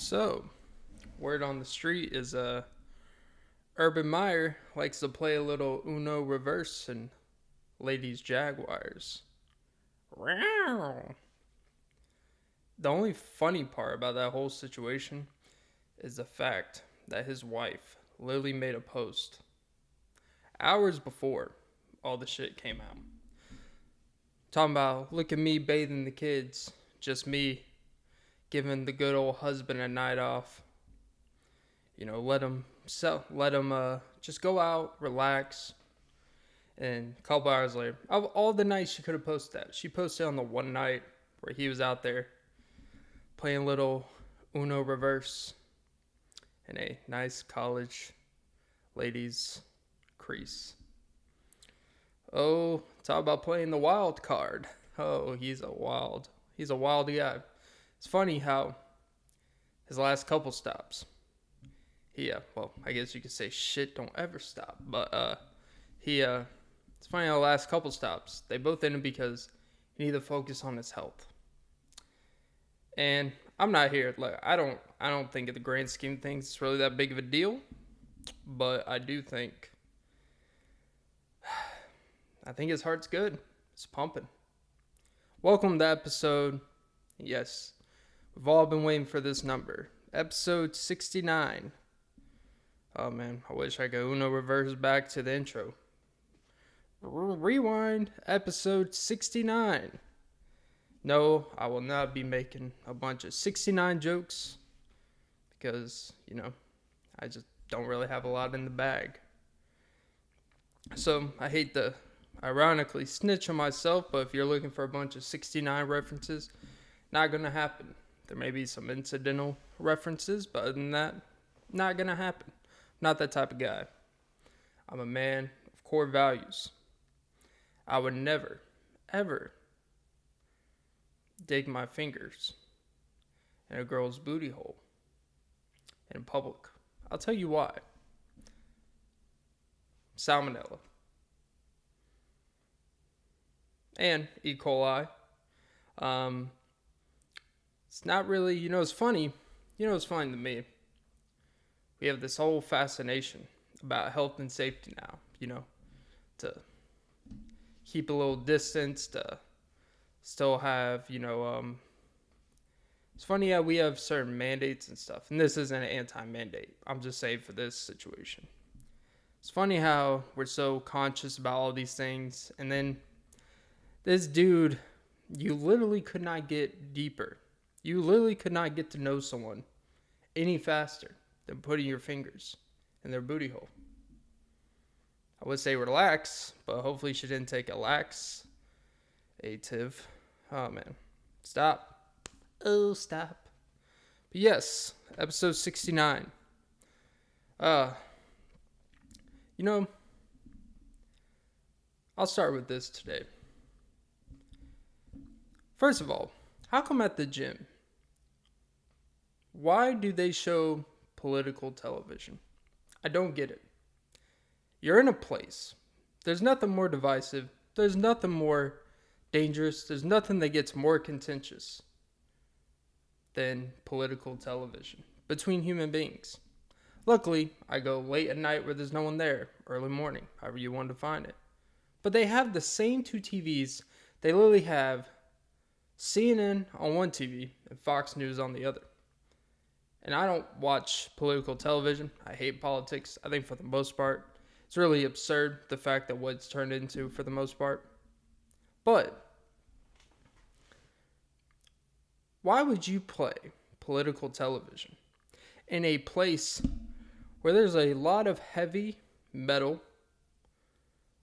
So, word on the street is Urban Meyer likes to play a little Uno reverse and ladies Jaguars. Wow. The only funny part about that whole situation is the fact that his wife literally made a post hours before all the shit came out. Talking about, look at me bathing the kids. Just me giving the good old husband a night off. You know, let him just go out, relax. And a couple hours later, of all the nights she could have posted that, she posted on the one night where he was out there playing a little Uno reverse in a nice college ladies crease. Oh, talk about playing the wild card. Oh, he's a wild guy. It's funny how his last couple stops, I guess you could say shit don't ever stop. But it's funny how the last couple stops, they both ended because he needed to focus on his health. And I'm not here, I don't think in the grand scheme of things it's really that big of a deal. But I do think, his heart's good. It's pumping. Welcome to episode, yes, we've all been waiting for this number. Episode 69. Oh man, I wish I could Uno reverse back to the intro. Rewind, episode 69. No, I will not be making a bunch of 69 jokes because, I just don't really have a lot in the bag. So, I hate to ironically snitch on myself, but if you're looking for a bunch of 69 references, not gonna happen. There may be some incidental references, but other than that, not gonna happen. Not that type of guy. I'm a man of core values. I would never, ever dig my fingers in a girl's booty hole in public. I'll tell you why. Salmonella. And E. coli. It's not really, it's funny. It's funny to me. We have this whole fascination about health and safety now, to keep a little distance, to still have, it's funny how we have certain mandates and stuff. And this isn't an anti-mandate. I'm just saying for this situation. It's funny how we're so conscious about all these things. And then this dude, you literally could not get deeper. You literally could not get to know someone any faster than putting your fingers in their booty hole. I would say relax, but hopefully she didn't take a laxative. Oh man, stop. Oh, stop. But yes, episode 69. I'll start with this today. First of all, how come at the gym, why do they show political television? I don't get it. You're in a place. There's nothing more divisive. There's nothing more dangerous. There's nothing that gets more contentious than political television between human beings. Luckily, I go late at night where there's no one there, early morning, however you want to find it. But they have the same two TVs. They literally have CNN on one TV and Fox News on the other. And I don't watch political television. I hate politics. I think for the most part, it's really absurd, the fact that what it's turned into for the most part. But why would you play political television in a place where there's a lot of heavy metal,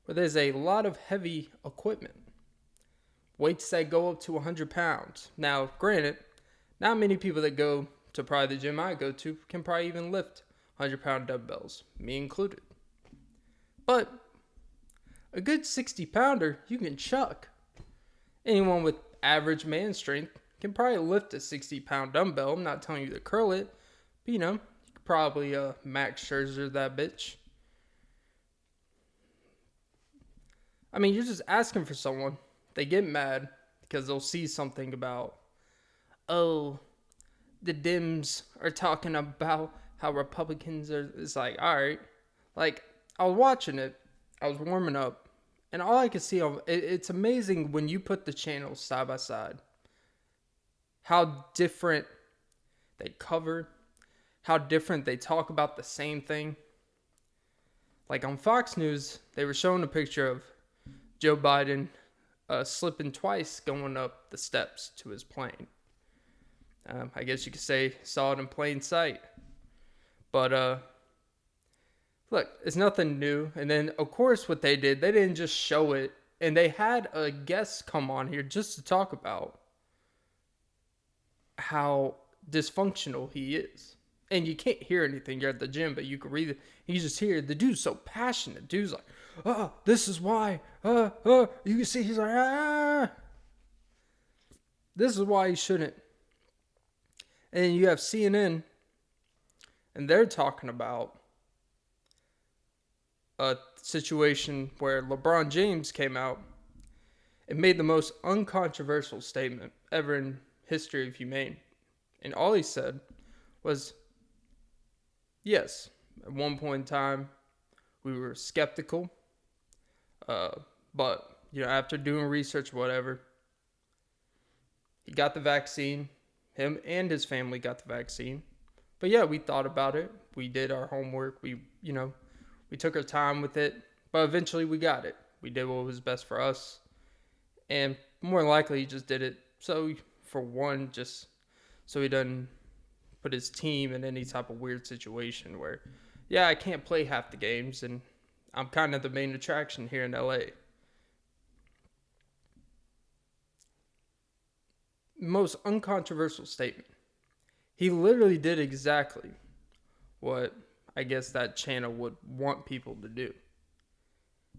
where there's a lot of heavy equipment? Weights that go up to 100 pounds. Now, granted, not many people that go to probably the gym I go to can probably even lift 100-pound dumbbells, me included. But a good 60-pounder you can chuck. Anyone with average man strength can probably lift a 60-pound dumbbell. I'm not telling you to curl it, but you could probably Max Scherzer that bitch. I mean, you're just asking for someone. They get mad because they'll see something about, the Dems are talking about how Republicans are. It's like, all right, like I was watching it, I was warming up, and all I could see it's amazing when you put the channels side by side, how different they cover, how different they talk about the same thing. Like on Fox News, they were showing a picture of Joe Biden slipping twice going up the steps to his plane. I guess you could say saw it in plain sight. But look, it's nothing new. And then, of course, what they did, they didn't just show it. And they had a guest come on here just to talk about how dysfunctional he is. And you can't hear anything. You're at the gym, but you can read it. You just hear the dude's so passionate. Dude's like, oh, this is why. You can see he's like, ah. This is why he shouldn't. And then you have CNN, and they're talking about a situation where LeBron James came out and made the most uncontroversial statement ever in history of humanity. And all he said was, yes, at one point in time, we were skeptical. But, after doing research, whatever, he got the vaccine. Him and his family got the vaccine. But yeah, we thought about it. We did our homework. We took our time with it. But eventually we got it. We did what was best for us. And more than likely, he just did it just so he doesn't put his team in any type of weird situation where, yeah, I can't play half the games and I'm kind of the main attraction here in LA. Most uncontroversial statement. He literally did exactly what I guess that channel would want people to do.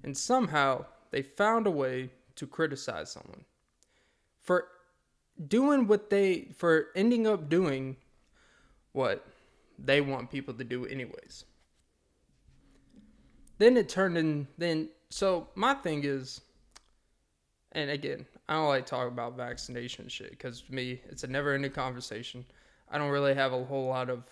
And somehow they found a way to criticize someone for ending up doing what they want people to do anyways. So my thing is, and again, I don't like talking about vaccination shit because to me, it's a never-ending conversation. I don't really have a whole lot of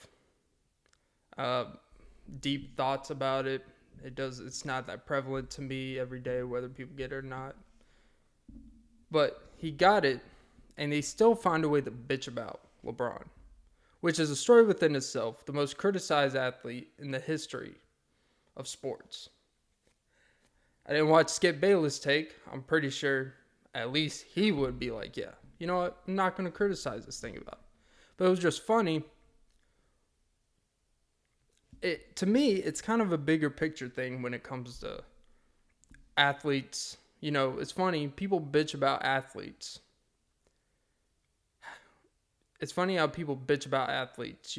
deep thoughts about it. It's not that prevalent to me every day, whether people get it or not. But he got it, and they still find a way to bitch about LeBron, which is a story within itself, the most criticized athlete in the history of sports. I didn't watch Skip Bayless' take. I'm pretty sure at least he would be like, yeah, you know what? I'm not going to criticize this thing about it. But it was just funny. To me, it's kind of a bigger picture thing when it comes to athletes. It's funny. People bitch about athletes. It's funny how people bitch about athletes,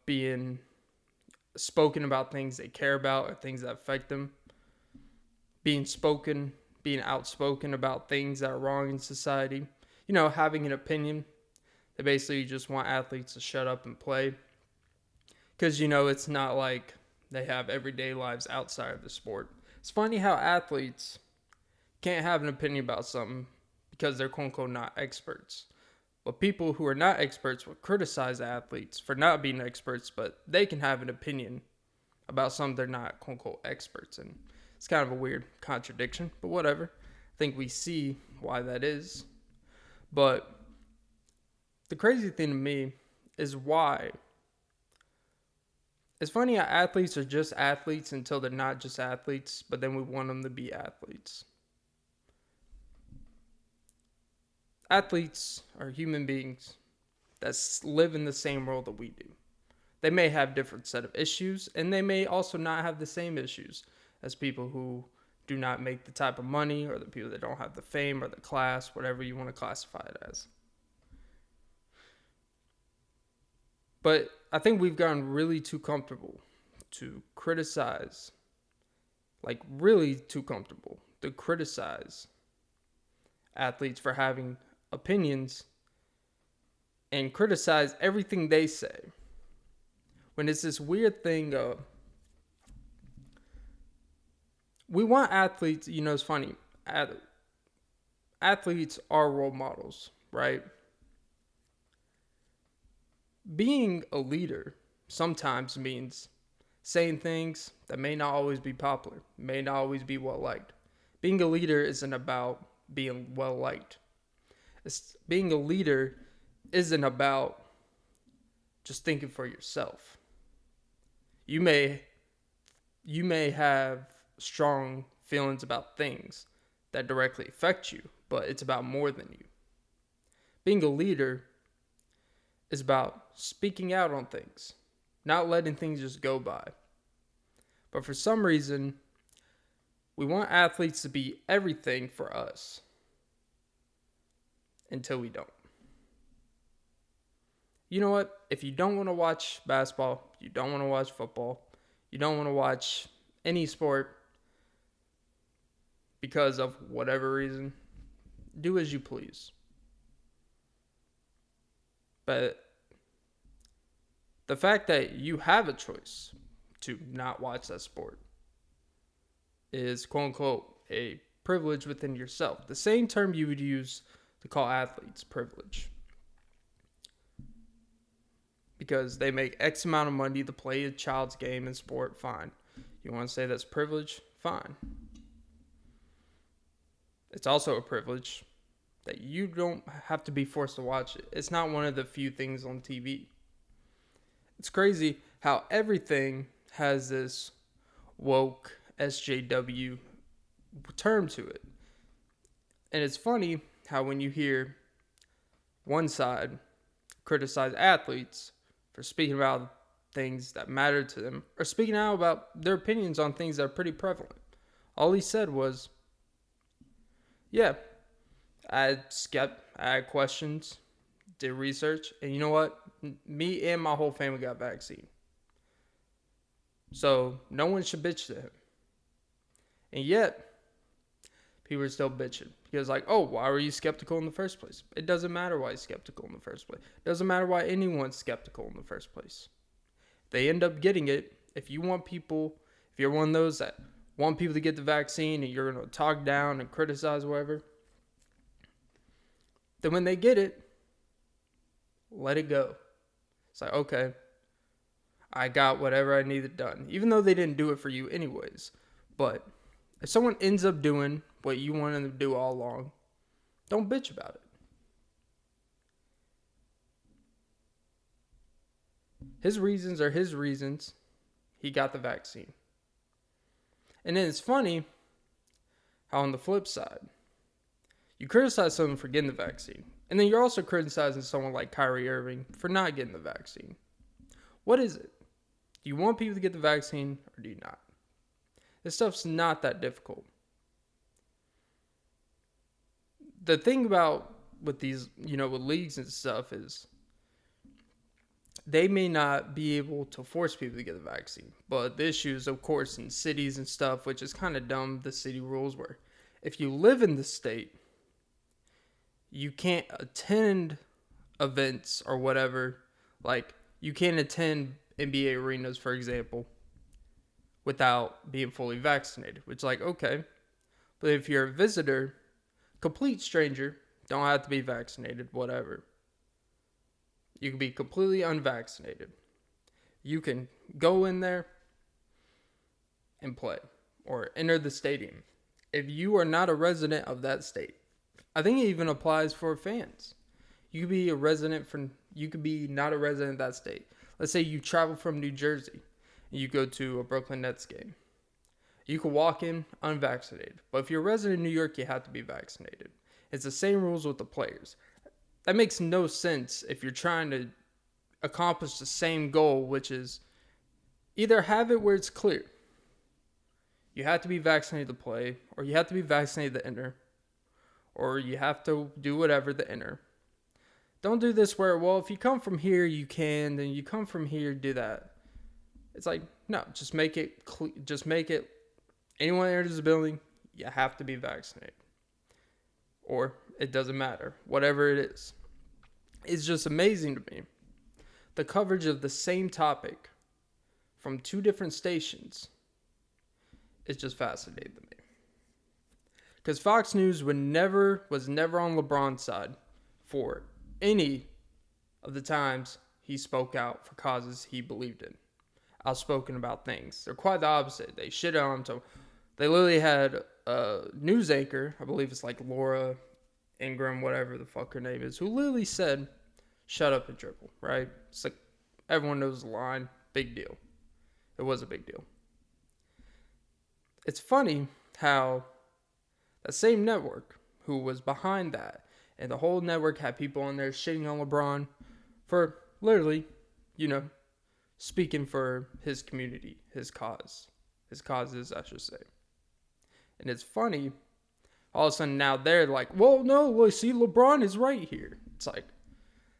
being spoken about things they care about or things that affect them. Being outspoken about things that are wrong in society. Having an opinion. They basically just want athletes to shut up and play. Because, it's not like they have everyday lives outside of the sport. It's funny how athletes can't have an opinion about something because they're quote-unquote not experts. But people who are not experts will criticize athletes for not being experts, but they can have an opinion about something they're not quote-unquote experts in. It's kind of a weird contradiction, but whatever. I think we see why that is. But the crazy thing to me is why. It's funny how athletes are just athletes until they're not just athletes, but then we want them to be athletes. Athletes are human beings that live in the same world that we do. They may have different set of issues, and they may also not have the same issues as people who do not make the type of money, or the people that don't have the fame or the class, whatever you want to classify it as. But I think we've gotten really too comfortable to criticize, really too comfortable to criticize athletes for having opinions and criticize everything they say. When it's this weird thing of, we want athletes, it's funny, athletes are role models, right? being a leader sometimes means saying things that may not always be popular, may not always be well liked. Being a leader isn't about being well liked. Being a leader isn't about just thinking for yourself. You may have strong feelings about things that directly affect you, but it's about more than you. Being a leader is about speaking out on things, not letting things just go by. But for some reason, we want athletes to be everything for us until we don't. You know what? If you don't want to watch basketball, you don't want to watch football, you don't want to watch any sport because of whatever reason, do as you please. But the fact that you have a choice to not watch that sport is, quote unquote, a privilege within yourself. The same term you would use to call athletes privilege. Because they make X amount of money to play a child's game in sport, fine. You want to say that's privilege? Fine. It's also a privilege that you don't have to be forced to watch it. It's not one of the few things on TV. It's crazy how everything has this woke SJW term to it. And it's funny how when you hear one side criticize athletes for speaking about things that matter to them, or speaking out about their opinions on things that are pretty prevalent. All he said was, yeah, I had questions, did research, and you know what? Me and my whole family got vaccine. So no one should bitch to him. And yet, people are still bitching. Because like, oh, why were you skeptical in the first place? It doesn't matter why he's skeptical in the first place. It doesn't matter why anyone's skeptical in the first place. They end up getting it. If you're one of those that want people to get the vaccine and you're going to talk down and criticize whatever, then when they get it, let it go. It's like, okay, I got whatever I needed done. Even though they didn't do it for you anyways. But if someone ends up doing what you wanted them to do all along, don't bitch about it. His reasons are his reasons. He got the vaccine. And then it's funny how on the flip side, you criticize someone for getting the vaccine. And then you're also criticizing someone like Kyrie Irving for not getting the vaccine. What is it? Do you want people to get the vaccine or do you not? This stuff's not that difficult. The thing about with these, with leagues and stuff is they may not be able to force people to get the vaccine. But the issue is, of course, in cities and stuff, which is kind of dumb, the city rules where if you live in the state, you can't attend events or whatever. Like, you can't attend NBA arenas, for example, without being fully vaccinated. Which is like, okay. But if you're a visitor, complete stranger, don't have to be vaccinated, whatever. You can be completely unvaccinated. You can go in there and play or enter the stadium. If you are not a resident of that state, I think it even applies for fans. You could be not a resident of that state. Let's say you travel from New Jersey and you go to a Brooklyn Nets game. You can walk in unvaccinated. But if you're a resident of New York, you have to be vaccinated. It's the same rules with the players. That makes no sense if you're trying to accomplish the same goal, which is either have it where it's clear. You have to be vaccinated to play, or you have to be vaccinated to enter, or you have to do whatever to enter. Don't do this where, well, if you come from here, you can, then you come from here, do that. It's like, no, just make it anyone that enters the building, you have to be vaccinated. Or it doesn't matter, whatever it is. It's just amazing to me. The coverage of the same topic from two different stations is just fascinating to me. Because Fox News was never on LeBron's side for any of the times he spoke out for causes he believed in. Outspoken about things. They're quite the opposite. They shit on him. So they literally had a news anchor, I believe it's like Laura Ingram, whatever the fuck her name is, who literally said, "Shut up and dribble," right? It's like everyone knows the line. Big deal. It was a big deal. It's funny how that same network who was behind that, and the whole network had people on there shitting on LeBron for literally, speaking for his community, his cause. His causes, I should say. And it's funny, all of a sudden now they're like, well, no, see, LeBron is right here. It's like,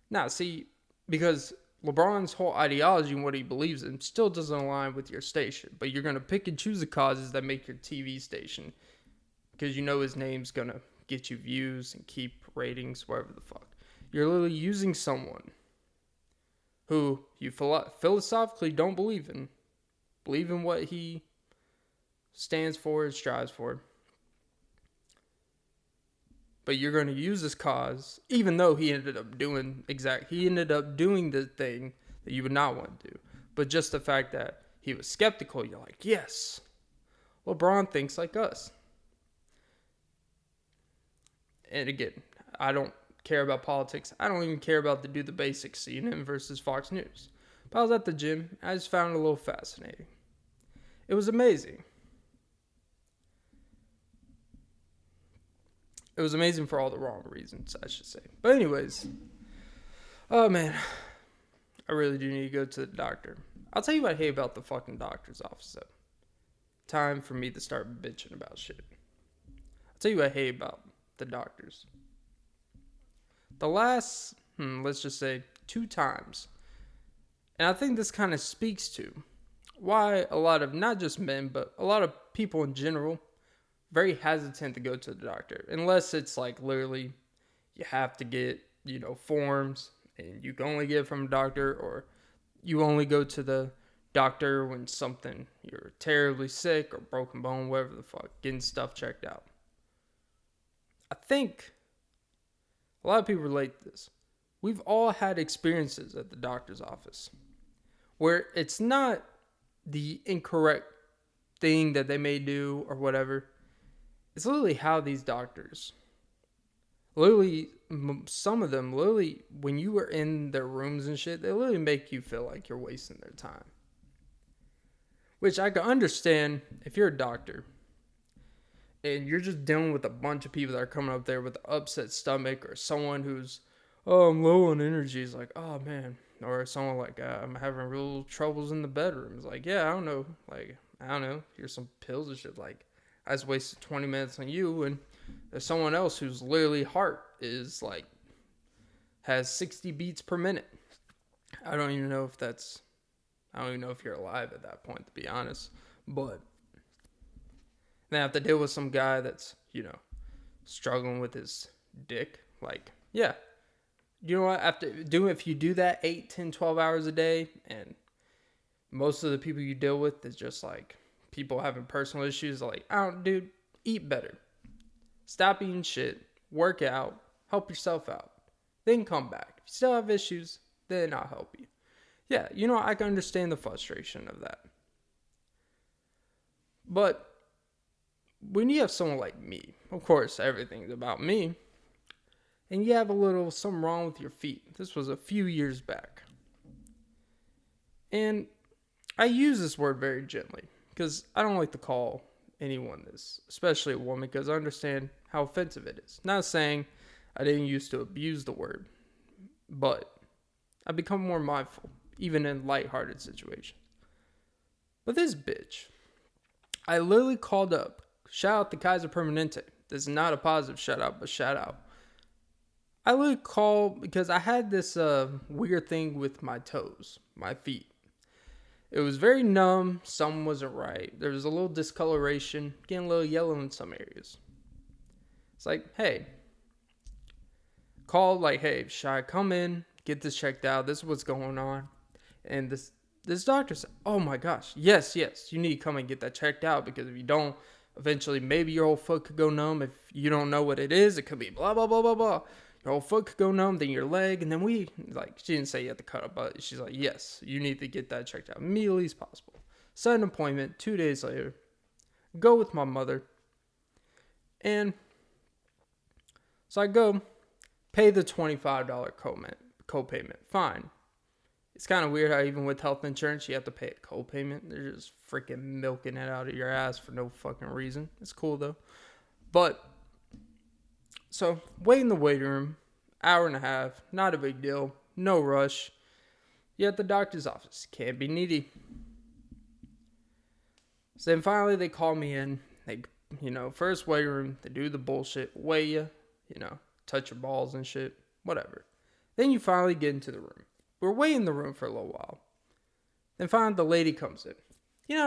nah, see, because LeBron's whole ideology and what he believes in still doesn't align with your station. But you're going to pick and choose the causes that make your TV station. Because his name's going to get you views and keep ratings, whatever the fuck. You're literally using someone who you philosophically don't believe in. Believe in what he stands for and strives for. But you're going to use this cause, even though he ended up doing the thing that you would not want to do. But just the fact that he was skeptical, you're like, yes, LeBron thinks like us. And again, I don't care about politics. I don't even care about the basics, CNN versus Fox News. But I was at the gym. I just found it a little fascinating. It was amazing. It was amazing for all the wrong reasons, I should say. But anyways, oh man, I really do need to go to the doctor. I'll tell you what I hate about the fucking doctor's office, though. Time for me to start bitching about shit. I'll tell you what I hate about the doctors. The last, let's just say 2 times. And I think this kind of speaks to why a lot of, not just men, but a lot of people in general, very hesitant to go to the doctor. Unless it's like literally you have to get, forms and you can only get it from a doctor, or you only go to the doctor when you're terribly sick or broken bone, whatever the fuck, getting stuff checked out. I think a lot of people relate to this. We've all had experiences at the doctor's office where it's not the incorrect thing that they may do or whatever. It's literally how these doctors, literally, some of them, literally, when you were in their rooms and shit, they literally make you feel like you're wasting their time. Which I can understand if you're a doctor and you're just dealing with a bunch of people that are coming up there with an upset stomach, or someone who's, I'm low on energy. It's like, oh man. Or someone like, I'm having real troubles in the bedroom. It's like, yeah, I don't know. Here's some pills and shit. Like, I just wasted 20 minutes on you, and there's someone else whose literally heart is like, has 60 beats per minute. I don't even know if you're alive at that point, to be honest. But then I have to deal with some guy that's, struggling with his dick. Like, yeah. You know what? If you do that 8, 10, 12 hours a day, and most of the people you deal with is just like people having personal issues, like, dude, eat better. Stop eating shit. Work out. Help yourself out. Then come back. If you still have issues, then I'll help you. Yeah, I can understand the frustration of that. But when you have someone like me, of course, everything's about me, and you have something wrong with your feet. This was a few years back. And I use this word very gently, because I don't like to call anyone this, especially a woman, because I understand how offensive it is. Not saying I didn't used to abuse the word, but I've become more mindful, even in lighthearted situations. But this bitch, I literally called up, shout out to Kaiser Permanente. This is not a positive shout out, but shout out. I literally called because I had this weird thing with my toes, my feet. It was very numb. Some wasn't right. There was a little discoloration, getting a little yellow in some areas. It's like, hey, hey, should I come in, get this checked out? This is what's going on. And this doctor said, oh my gosh, yes, you need to come and get that checked out, because if you don't, eventually maybe your whole foot could go numb. If you don't know what it is, it could be blah, blah, blah, blah, blah. your whole foot could go numb, then your leg, and then she didn't say you had to cut it, but she's like, yes, you need to get that checked out immediately as possible. Set an appointment. 2 days later, go with my mother, and so I go, pay the $25 copayment. Fine. It's kind of weird how even with health insurance, you have to pay a copayment. They're just freaking milking it out of your ass for no fucking reason. It's cool though. But, so, wait in the waiting room, hour and a half, not a big deal, no rush. You're at the doctor's office, can't be needy. So then finally they call me in. They, first waiting room, they do the bullshit, weigh you, touch your balls and shit, whatever. Then you finally get into the room. We're waiting in the room for a little while. Then finally the lady comes in.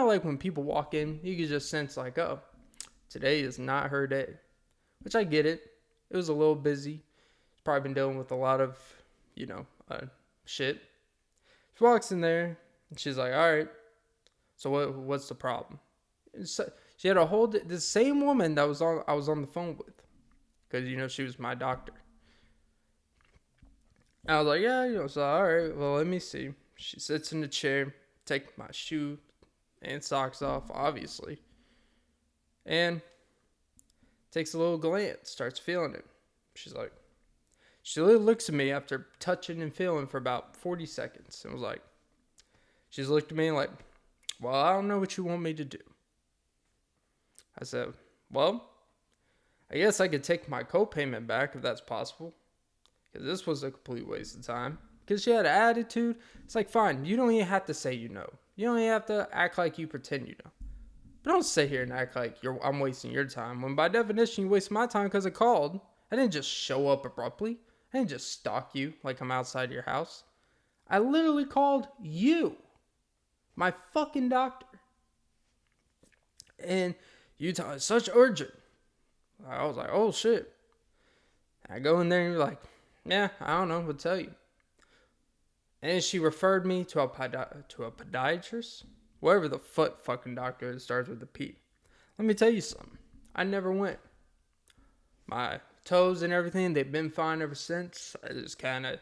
Like when people walk in, you can just sense like, oh, today is not her day. Which I get it. It was a little busy. She's probably been dealing with a lot of, shit. She walks in there and she's like, all right, so what's the problem? So she had the same woman that I was on the phone with. Because, she was my doctor. I was like, yeah, so all right, well, let me see. She sits in the chair, take my shoe and socks off, obviously. And takes a little glance, starts feeling it. She looks at me after touching and feeling for about 40 seconds. And was like, she's looked at me like, well, I don't know what you want me to do. I said, well, I guess I could take my copayment back if that's possible. Because this was a complete waste of time. Because she had an attitude. It's like, fine, you don't even have to say you know. You don't even have to act like you pretend you know. But don't sit here and act like I'm wasting your time. When by definition, you waste my time because I called. I didn't just show up abruptly. I didn't just stalk you like I'm outside your house. I literally called you. My fucking doctor. And you tell it's such urgent. I was like, oh shit. I go in there and you're like, yeah, I don't know what to tell you. And she referred me to a podiatrist. Whatever the fucking doctor that starts with a P. Let me tell you something. I never went. My toes and everything, they've been fine ever since. I just kind of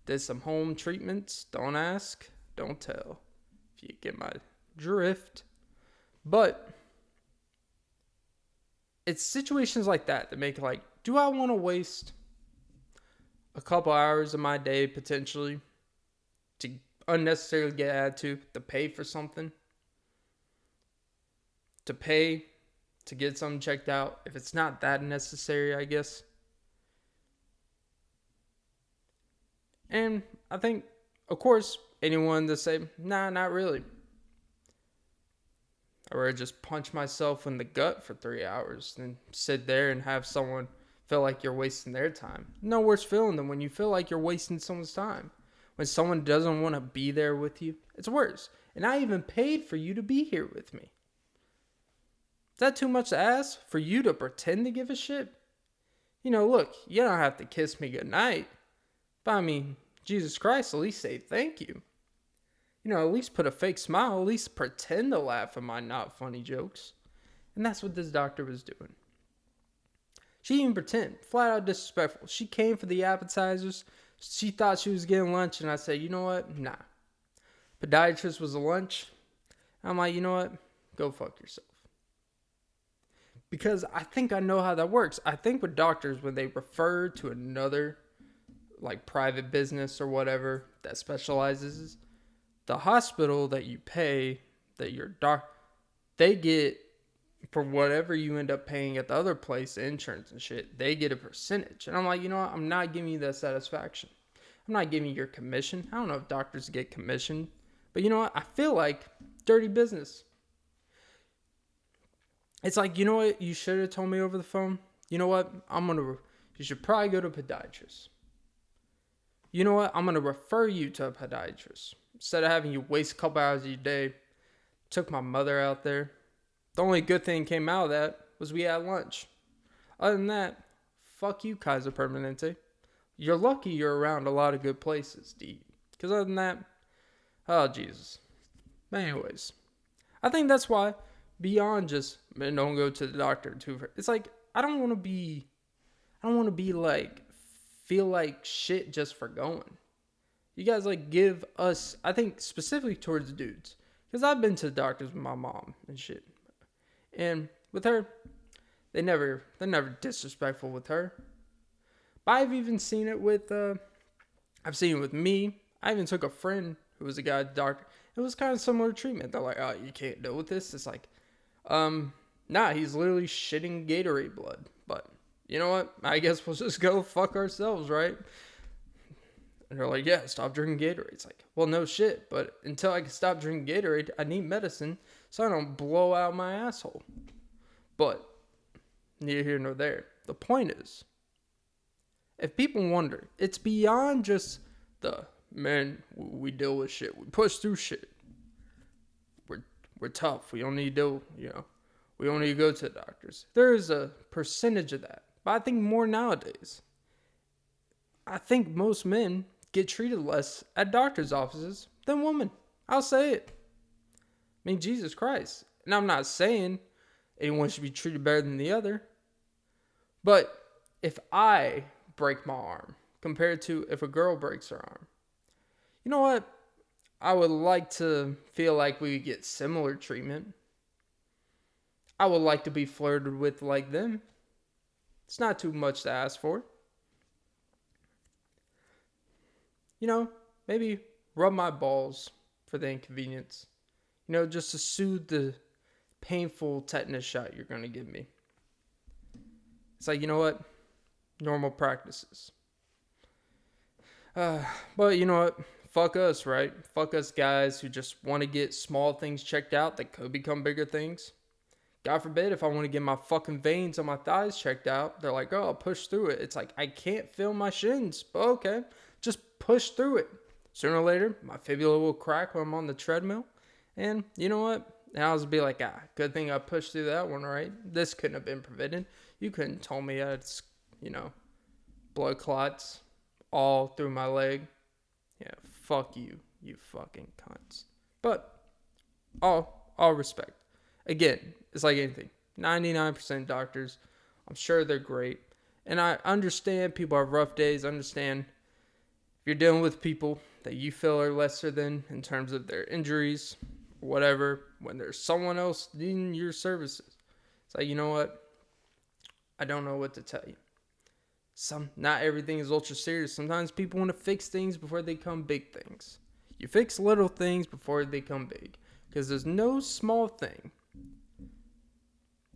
did some home treatments. Don't ask, don't tell. If you get my drift. But it's situations like that make it like, do I want to waste a couple hours of my day potentially to unnecessarily get added to pay for something? To pay to get something checked out if it's not that necessary, I guess. And I think, of course, anyone to say, nah, not really. I would just punch myself in the gut for 3 hours and sit there and have someone feel like you're wasting their time. No worse feeling than when you feel like you're wasting someone's time. When someone doesn't want to be there with you, it's worse. And I even paid for you to be here with me. Is that too much to ask for you to pretend to give a shit? Look, you don't have to kiss me goodnight. But I mean, Jesus Christ, at least say thank you. At least put a fake smile. At least pretend to laugh at my not funny jokes. And that's what this doctor was doing. She didn't even pretend. Flat out disrespectful. She came for the appetizers. She thought she was getting lunch. And I said, you know what? Nah. Podiatrist was a lunch. I'm like, you know what? Go fuck yourself. Because I think I know how that works. I think with doctors, when they refer to another, like private business or whatever that specializes, the hospital that you pay, that your they get, for whatever you end up paying at the other place, insurance and shit, they get a percentage. And I'm like, you know what? I'm not giving you that satisfaction. I'm not giving you your commission. I don't know if doctors get commission. But you know what? I feel like dirty business. It's like, you know what? You should have told me over the phone. You know what? You should probably go to a podiatrist. You know what? I'm going to refer you to a podiatrist. Instead of having you waste a couple hours of your day. Took my mother out there. The only good thing came out of that was we had lunch. Other than that, fuck you, Kaiser Permanente. You're lucky you're around a lot of good places, D. Because other than that, oh, Jesus. But anyways, I think that's why, beyond just, man, don't go to the doctor too. It's like, I don't want to be like feel like shit just for going. You guys like give us, I think specifically towards dudes, because I've been to the doctors with my mom and shit, and with her, they're never disrespectful with her. But I've even seen it with, I've seen it with me. I even took a friend who was a guy doctor. It was kind of similar treatment. They're like, oh, you can't deal with this. It's like, nah, he's literally shitting Gatorade blood. But you know what? I guess we'll just go fuck ourselves, right? And they're like, yeah, stop drinking Gatorade. It's like, well, no shit. But until I can stop drinking Gatorade, I need medicine so I don't blow out my asshole. But neither here nor there. The point is, if people wonder, it's beyond just the, man, we deal with shit. We push through shit. We're tough. We don't need to, we don't need to go to the doctors. There is a percentage of that. But I think more nowadays. I think most men get treated less at doctor's offices than women. I'll say it. I mean, Jesus Christ. And I'm not saying anyone should be treated better than the other. But if I break my arm compared to if a girl breaks her arm, you know what? I would like to feel like we get similar treatment. I would like to be flirted with like them. It's not too much to ask for. Maybe rub my balls for the inconvenience. Just to soothe the painful tetanus shot you're going to give me. It's like, you know what? Normal practices. But you know what? Fuck us, right? Fuck us guys who just want to get small things checked out that could become bigger things. God forbid if I want to get my fucking veins on my thighs checked out, they're like, oh, I'll push through it. It's like, I can't feel my shins. But okay, just push through it. Sooner or later, my fibula will crack when I'm on the treadmill. And you know what? And I'll just be like, good thing I pushed through that one, right? This couldn't have been prevented. You couldn't tell me it's, blood clots all through my leg. Yeah, fuck you, you fucking cunts. But all respect. Again, it's like anything. 99% doctors, I'm sure they're great. And I understand people have rough days. I understand if you're dealing with people that you feel are lesser than in terms of their injuries, or whatever, when there's someone else needing your services. It's like, you know what? I don't know what to tell you. Not everything is ultra serious. Sometimes people want to fix things before they become big things. You fix little things before they become big. Because there's no small thing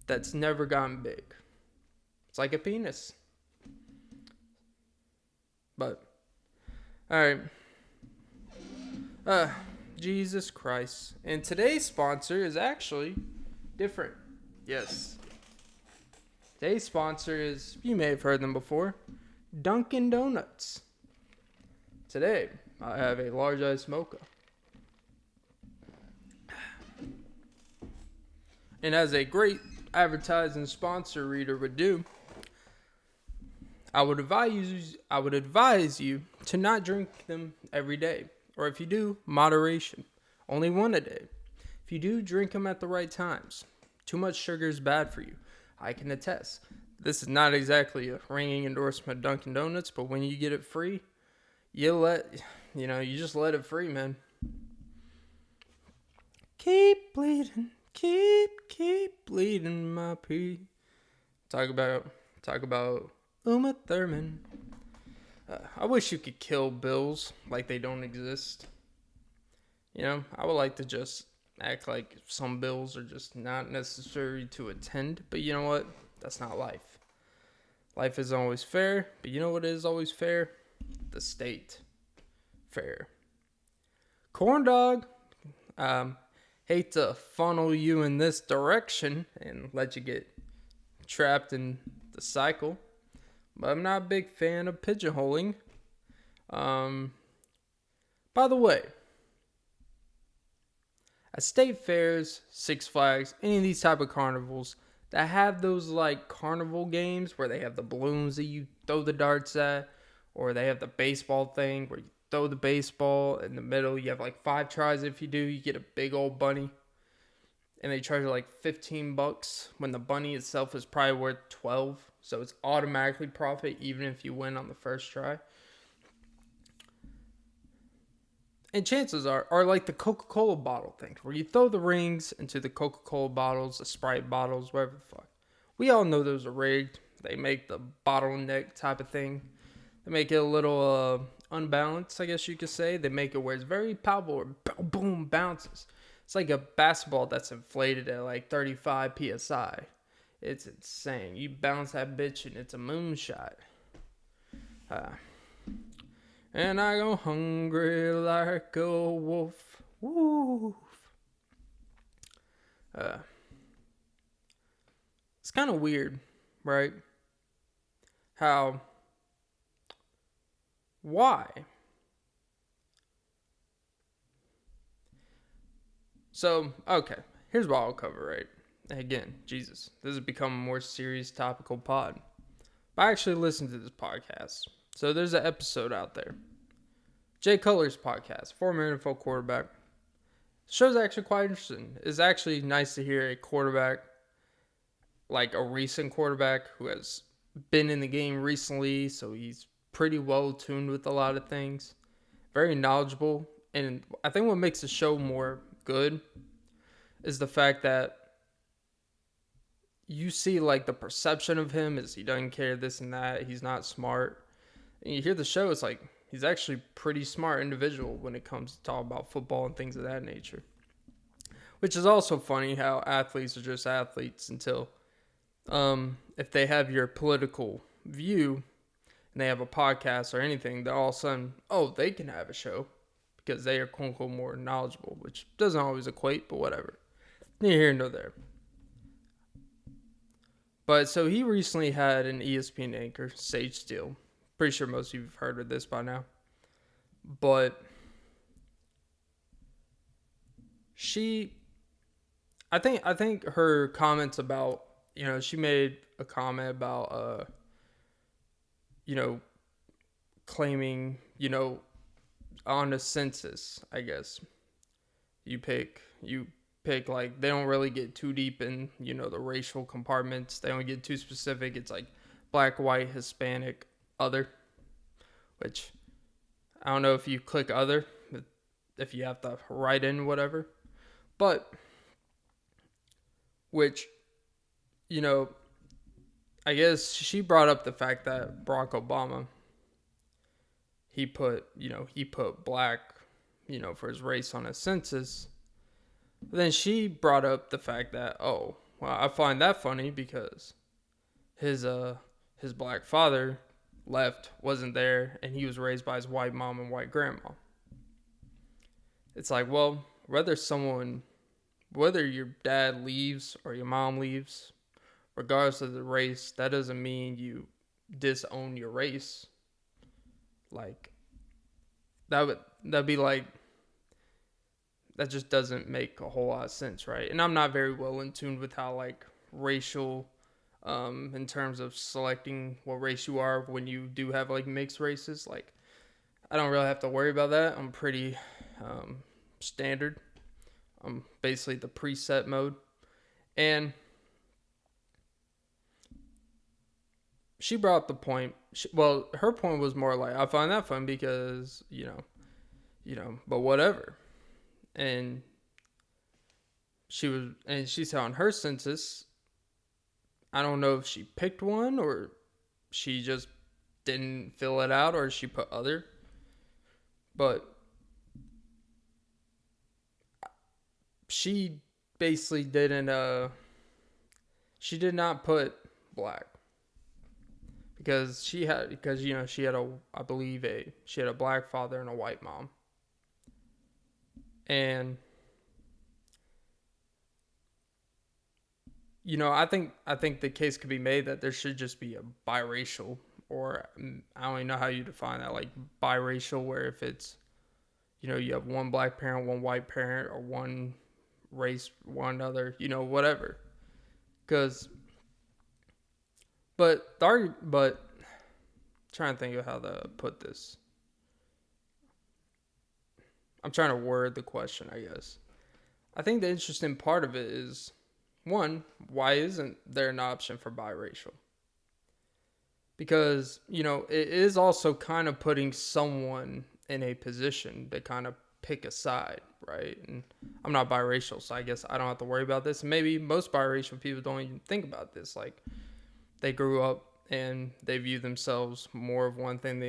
that's never gotten big. It's like a penis. But, alright. Jesus Christ. And today's sponsor is actually different. Yes. Today's sponsor is, you may have heard them before, Dunkin' Donuts. Today, I have a large iced mocha. And as a great advertising sponsor reader would do, I would advise you to not drink them every day. Or if you do, moderation. Only one a day. If you do, drink them at the right times. Too much sugar is bad for you. I can attest. This is not exactly a ringing endorsement of Dunkin' Donuts, but when you get it free, you just let it free, man. Keep bleeding, keep bleeding, my pea. Talk about Uma Thurman. I wish you could kill bills like they don't exist. I would like to just act like some bills are just not necessary to attend. But you know what? That's not life. Life isn't always fair. But you know what is always fair? The state fair. Corn dog. Hate to funnel you in this direction and let you get trapped in the cycle. But I'm not a big fan of pigeonholing. By the way, at state fairs, Six Flags, any of these type of carnivals that have those like carnival games where they have the balloons that you throw the darts at, or they have the baseball thing where you throw the baseball in the middle. You have like 5 tries. If you do, you get a big old bunny. and they charge like $15 when the bunny itself is probably worth 12. So it's automatically profit even if you win on the first try. And chances are like the Coca-Cola bottle thing, where you throw the rings into the Coca-Cola bottles, the Sprite bottles, whatever the fuck. We all know those are rigged. They make the bottleneck type of thing. They make it a little unbalanced, I guess you could say. They make it where it's very palpable, where boom, boom, bounces. It's like a basketball that's inflated at like 35 psi. It's insane. You bounce that bitch and it's a moonshot. And I go hungry like a wolf. Woof. It's kind of weird, right? Why? So, okay, here's what I'll cover, right? Again, Jesus, this has become a more serious topical pod. I actually listened to this podcast. So there's an episode out there. Jay Cutler's podcast, former NFL quarterback. The show's actually quite interesting. It's actually nice to hear a quarterback, like a recent quarterback who has been in the game recently, so he's pretty well tuned with a lot of things. Very knowledgeable. And I think what makes the show more good is the fact that you see like the perception of him is he doesn't care this and that. He's not smart. And you hear the show, it's like he's actually pretty smart individual when it comes to talk about football and things of that nature. Which is also funny how athletes are just athletes until if they have your political view and they have a podcast or anything, they're all of a sudden, oh, they can have a show because they are quote unquote more knowledgeable, which doesn't always equate, but whatever. Neither here nor there. But so he recently had an ESPN anchor, Sage Steele. Pretty sure most of you have heard of this by now. But I think her comments about, she made a comment about, claiming, on a census, I guess. You pick like, they don't really get too deep in, the racial compartments. They don't get too specific. It's like black, white, Hispanic, other, which I don't know if you click other, if you have to write in whatever, but which, I guess she brought up the fact that Barack Obama, he put black, for his race on his census. But then she brought up the fact that, oh, well, I find that funny because his black father wasn't there, and he was raised by his white mom and white grandma. It's like, well, whether your dad leaves or your mom leaves, regardless of the race, that doesn't mean you disown your race. Like, that'd be like, that just doesn't make a whole lot of sense, right? And I'm not very well in tune with how, like, racial, in terms of selecting what race you are when you do have, like, mixed races. Like, I don't really have to worry about that. I'm pretty standard. I'm basically the preset mode. And she brought up the point. Her point was more like, I find that fun because, but whatever. And she's on her census. I don't know if she picked one or she just didn't fill it out or she put other. But she basically did not put black. Because she had a black father and a white mom. And I think the case could be made that there should just be a biracial, or I don't even know how you define that, like biracial, where if it's, you have one black parent, one white parent, or one race, one other, whatever. But trying to think of how to put this. I'm trying to word the question, I guess. I think the interesting part of it is, one, why isn't there an option for biracial? Because, it is also kind of putting someone in a position to kind of pick a side, right? And I'm not biracial, so I guess I don't have to worry about this. Maybe most biracial people don't even think about this. Like, they grew up and they view themselves more of one thing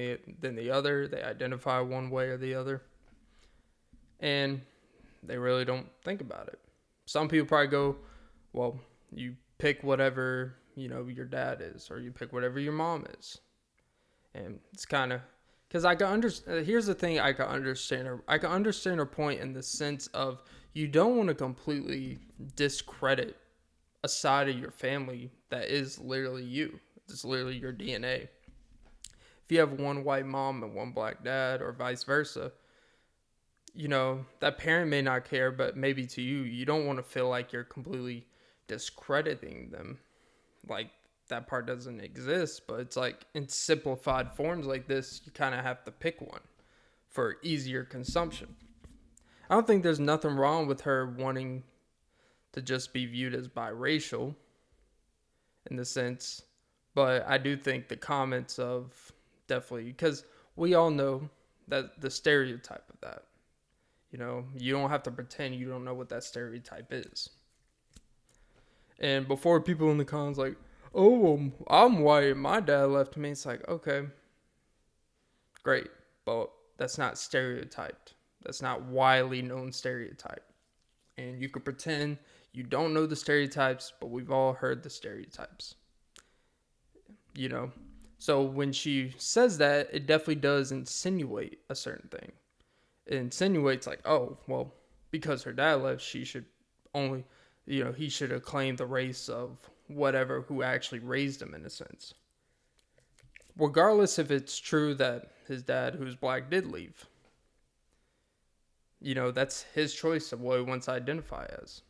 than the other. They identify one way or the other. And they really don't think about it. Some people probably go, well, you pick whatever, your dad is, or you pick whatever your mom is. And it's kind of, because I can understand, here's the thing, I can understand her point in the sense of, you don't want to completely discredit a side of your family that is literally you. It's literally your DNA. If you have one white mom and one black dad, or vice versa, that parent may not care, but maybe to you, you don't want to feel like you're completely discrediting them. Like, that part doesn't exist, but it's like in simplified forms like this, you kind of have to pick one for easier consumption. I don't think there's nothing wrong with her wanting to just be viewed as biracial in the sense, but I do think the comments of definitely, because we all know that the stereotype of that, you don't have to pretend you don't know what that stereotype is. And before people in the comments like, oh, I'm white, my dad left me, it's like, okay, great, but that's not stereotyped. That's not widely known stereotype. And you could pretend you don't know the stereotypes, but we've all heard the stereotypes. So when she says that, it definitely does insinuate a certain thing. It insinuates like, oh, well, because her dad left, she should only, he should have claimed the race of whatever who actually raised him in a sense. Regardless if it's true that his dad, who's black, did leave. That's his choice of what he wants to identify as.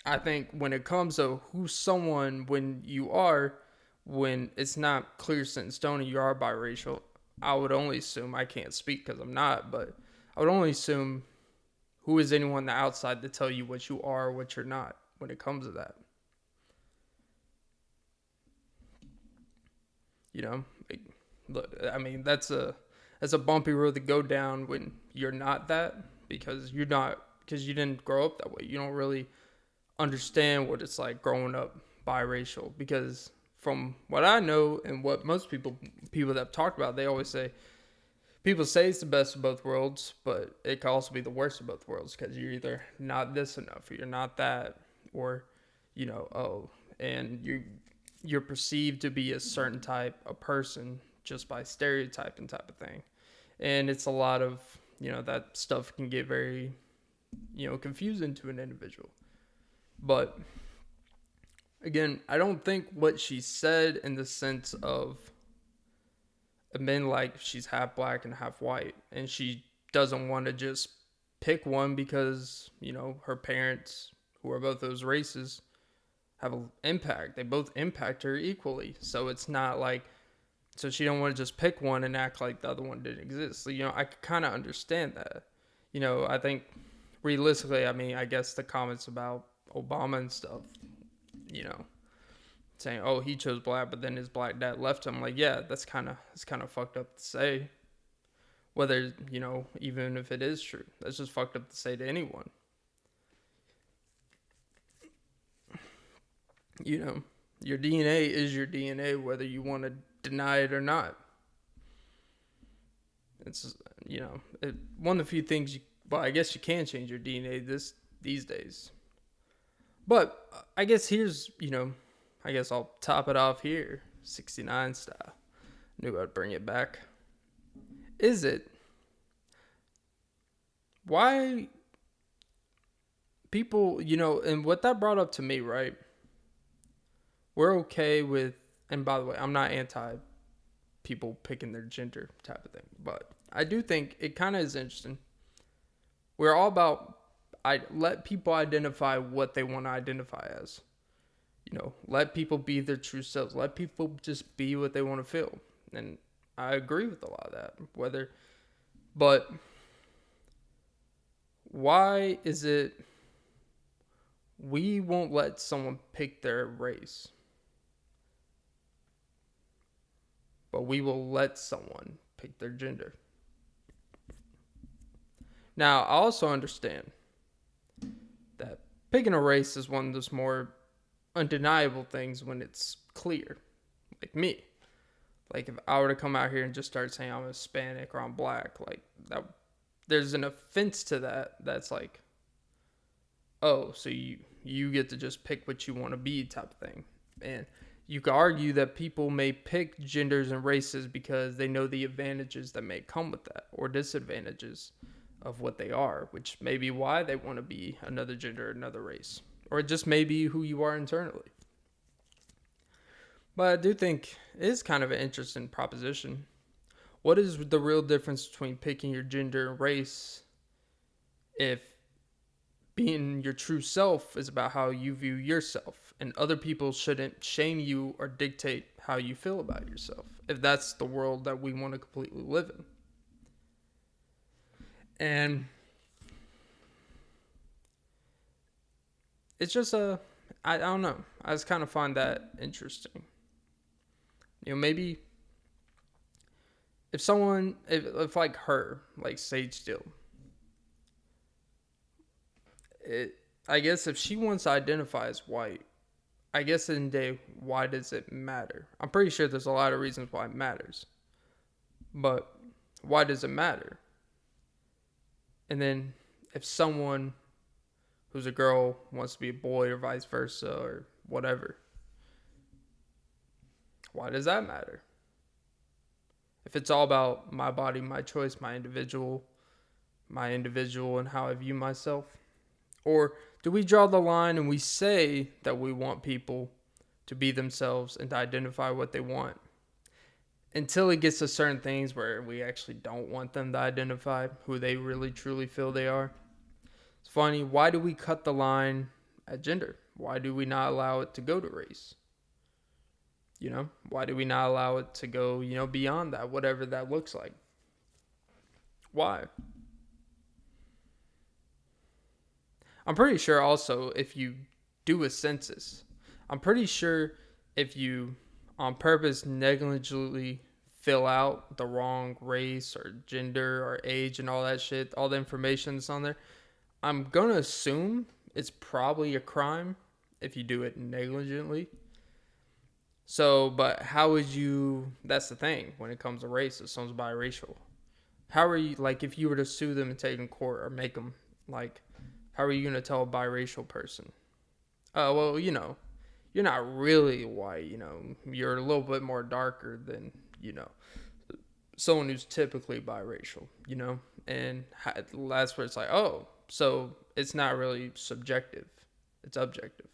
I think when it comes to who's someone, when it's not clear set in stone and you are biracial, I would only assume, I can't speak because I'm not, but I would only assume, who is anyone on the outside to tell you what you are or what you're not when it comes to that? Look, I mean, that's a bumpy road to go down when you're not that, because you didn't grow up that way. You don't really understand what it's like growing up biracial, because from what I know and what most people that have talked about, they always say, people say it's the best of both worlds, but it can also be the worst of both worlds, because you're either not this enough or you're not that, or and you're perceived to be a certain type of person just by stereotyping type of thing. And it's a lot of, that stuff can get very, confusing to an individual. But again, I don't think what she said in the sense of admitting like she's half black and half white, and she doesn't want to just pick one because, her parents, who are both those races, have an impact. They both impact her equally. So it's not like, so she don't want to just pick one and act like the other one didn't exist. So, I kind of understand that. I think realistically, I guess the comments about Obama and stuff, saying, oh, he chose black, but then his black dad left him. Like, yeah, it's kind of fucked up to say. Whether, even if it is true, that's just fucked up to say to anyone. Your DNA is your DNA, whether you want to deny it or not. It's, one of the few things I guess you can change your DNA these days. But I guess here's, I guess I'll top it off here, 69 style. Knew I'd bring it back. Is it? Why people, and what that brought up to me, right? We're okay with, and by the way, I'm not anti people picking their gender type of thing, but I do think it kind of is interesting. We're all about, let people identify what they want to identify as. Let people be their true selves. Let people just be what they want to feel. And I agree with a lot of that. But why is it we won't let someone pick their race, but we will let someone pick their gender? Now, I also understand that picking a race is one of those more undeniable things when it's clear. Like me. Like if I were to come out here and just start saying I'm Hispanic or I'm black, like that, there's an offense to that. That's like, oh, so you get to just pick what you want to be type of thing. And you could argue that people may pick genders and races because they know the advantages that may come with that or disadvantages of what they are, which may be why they want to be another gender or another race. Or it just may be who you are internally. But I do think it is kind of an interesting proposition. What is the real difference between picking your gender and race if being your true self is about how you view yourself and other people shouldn't shame you or dictate how you feel about yourself, if that's the world that we want to completely live in? And it's just I don't know. I just kind of find that interesting. You know, maybe if someone, if like her, like Sage Steele, I guess if she wants to identify as white, I guess in the day, why does it matter? I'm pretty sure there's a lot of reasons why it matters. But why does it matter? And then if someone who's a girl wants to be a boy or vice versa or whatever, why does that matter? If it's all about my body, my choice, my individual and how I view myself? Or do we draw the line and we say that we want people to be themselves and to identify what they want until it gets to certain things where we actually don't want them to identify who they really truly feel they are? It's funny. Why do we cut the line at gender? Why do we not allow it to go to race? You know, why do we not allow it to go, beyond that, whatever that looks like? Why? I'm pretty sure also if you do a census, I'm pretty sure if you on purpose negligently fill out the wrong race or gender or age and all that shit, all the information that's on there, I'm going to assume it's probably a crime if you do it negligently. So, but how would you, that's the thing when it comes to race, if someone's biracial. How are you, like, if you were to sue them and take them to court or make them, like, how are you going to tell a biracial person? Well, you're not really white, you're a little bit more darker than, someone who's typically biracial, and that's where it's like, oh, so it's not really subjective, it's objective.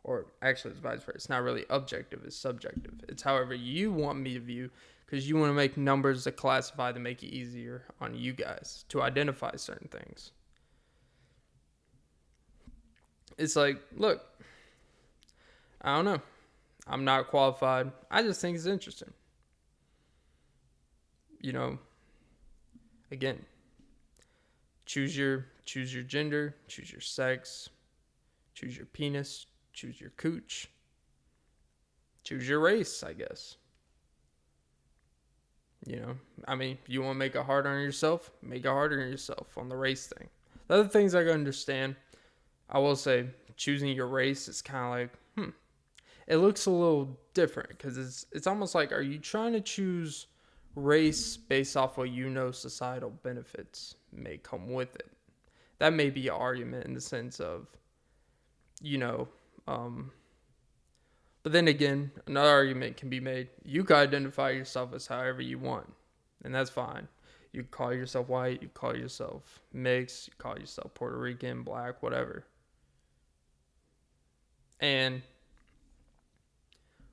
Or actually, it's vice versa. It's not really objective, it's subjective. It's however you want me to view, because you want to make numbers to classify to make it easier on you guys to identify certain things. It's like, look, I don't know. I'm not qualified. I just think it's interesting. Again, choose your gender, choose your sex, choose your penis, choose your cooch, choose your race, I guess. You want to make it harder on yourself? Make it harder on yourself on the race thing. The other things I can understand, I will say, choosing your race is kind of like, it looks a little different because it's almost like, are you trying to choose race based off what societal benefits may come with it? That may be an argument in the sense of, but then again, another argument can be made. You can identify yourself as however you want, and that's fine. You call yourself white, you call yourself mixed, you call yourself Puerto Rican, black, whatever.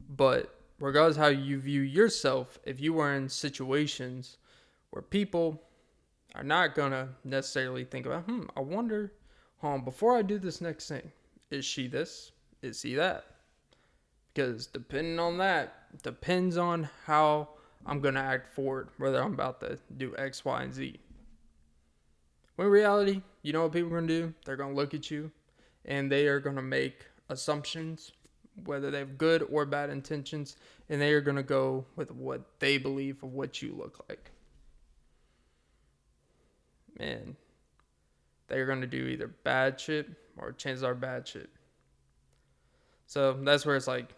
But regardless of how you view yourself, if you are in situations where people are not going to necessarily think about, I wonder, before I do this next thing, is she this? Is he that? Because depending on that, depends on how I'm going to act forward, whether I'm about to do X, Y, and Z. When in reality, you know what people are going to do? They're going to look at you and they are going to make assumptions, whether they have good or bad intentions, and they are going to go with what they believe of what you look like. Man, they're going to do either bad shit or chances are bad shit. So that's where it's like,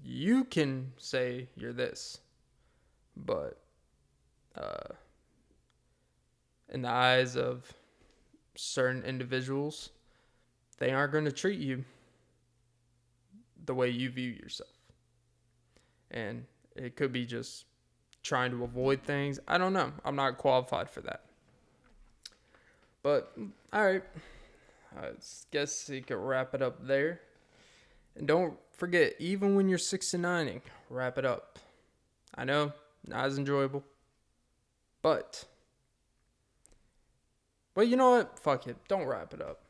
you can say you're this, but in the eyes of certain individuals, they aren't going to treat you the way you view yourself. And it could be just trying to avoid things. I don't know. I'm not qualified for that. But, all right. I guess you could wrap it up there. And don't forget, even when you're 69ing, wrap it up. I know, not as enjoyable. But, well, you know what? Fuck it. Don't wrap it up.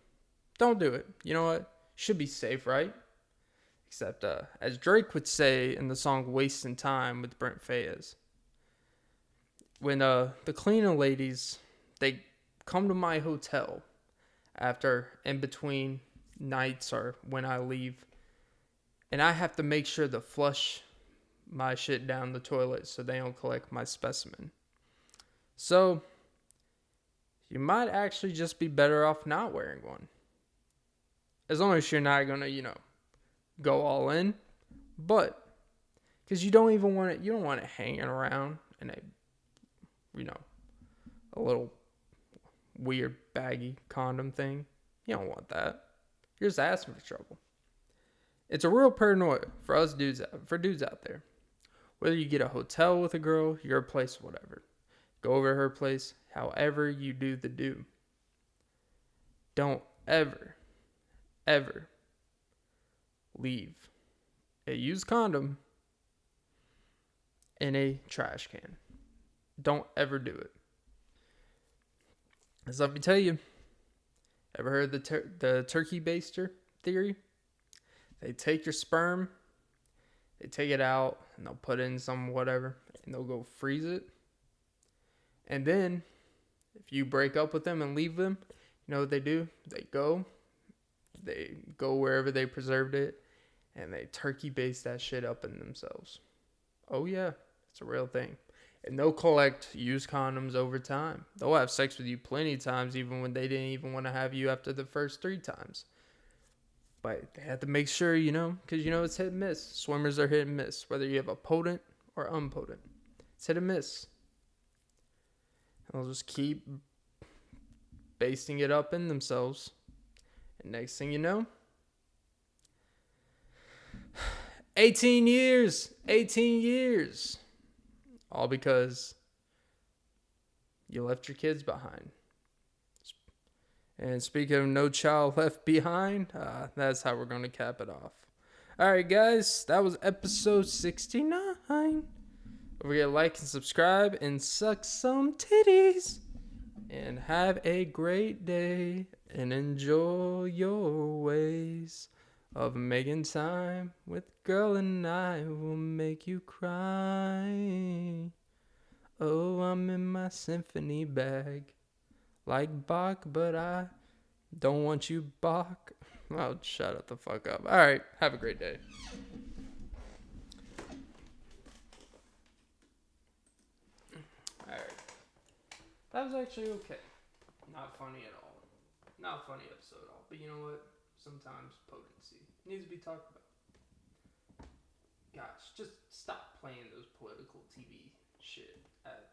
Don't do it. You know what? Should be safe, right? Except, as Drake would say in the song Wasting Time with Brent Faiyaz, when the cleaning ladies, they come to my hotel after in between nights or when I leave, and I have to make sure to flush my shit down the toilet so they don't collect my specimen. So, you might actually just be better off not wearing one. As long as you're not going to, go all in. But, because you don't want it hanging around in a little weird baggy condom thing. You don't want that. You're just asking for trouble. It's a real paranoia for dudes out there. Whether you get a hotel with a girl, your place, whatever. Go over to her place, however you do the do. Don't ever leave a used condom in a trash can. Don't ever do it. As let me tell you, ever heard the turkey baster theory? They take your sperm, they take it out, and they'll put it in some whatever, and they'll go freeze it. And then, if you break up with them and leave them, you know what they do? They go wherever they preserved it, and they turkey baste that shit up in themselves. Oh yeah, it's a real thing. And they'll collect used condoms over time. They'll have sex with you plenty of times, even when they didn't even want to have you after the first 3 times. But they have to make sure, because it's hit and miss. Swimmers are hit and miss, whether you have a potent or unpotent. It's hit and miss. And they'll just keep basting it up in themselves. And next thing you know, 18 years. All because you left your kids behind. And speaking of No Child Left Behind, that's how we're going to cap it off. All right, guys, that was episode 69. Don't forget to like and subscribe and suck some titties. And have a great day and enjoy your ways of making time with girl, and I will make you cry. Oh, I'm in my symphony bag. Like Bach, but I don't want you Bach. Oh, shut up the fuck up. All right, have a great day. All right. That was actually okay. Not funny at all. Not funny episode at all. But you know what? Sometimes potency needs to be talked about. Gosh, just stop playing those political TV shit at